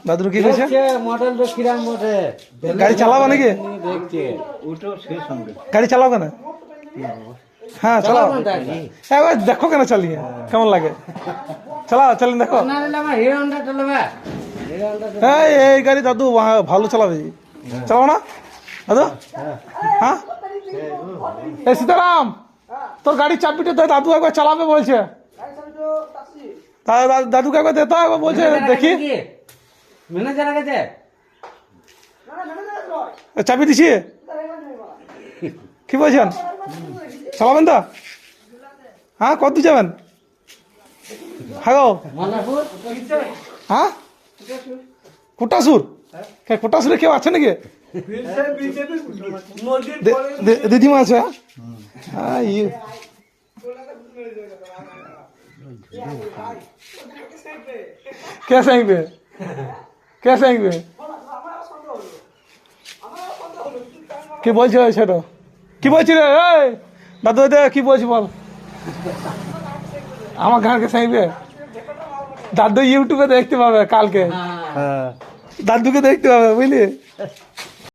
দাদু কি কইছে? মডেলটা কিরাম বটে, গাড়ি চালাবো নাকি? দেখছে ওটাও শেষ হবে। গাড়ি চালাও কেন? হ্যাঁ চালাও। একবার দেখো কেন চালিয়ে কেমন লাগে, চালাও চালিয়ে দেখো। না রে আমার হিরো হন্ডা চালাবে, হিরো হন্ডা এই গাড়ি দাদু ভালো চালাবে, চালাও না দাদু? হ্যাঁ এই সীতারাম, তোর গাড়ির চাবিটা তো দাদু একবার চালাবে বলছে, দাদুকে একবার দে তো, একবার বলছে দেখি। ম্যানেজার গেছে, চাবি দিছি, কি বলছেন চালাবেন তো? হ্যাঁ কত দূর যাবেন? হ্যাঁ গো হ্যাঁ কোটাসুর, কোটাসুরে কেউ আছে নাকি? দিদিমা আছে? হ্যাঁ कैसे आएंगे, कैसे आएंगे? কি বলছে সেটা? কি বলছি রে এই দাদু? কি বলছি বল? আমার গানকে চাইবে দাদু ইউটিউবে দেখতে পাবে কালকে, দাদুকে দেখতে পাবে বুঝলি।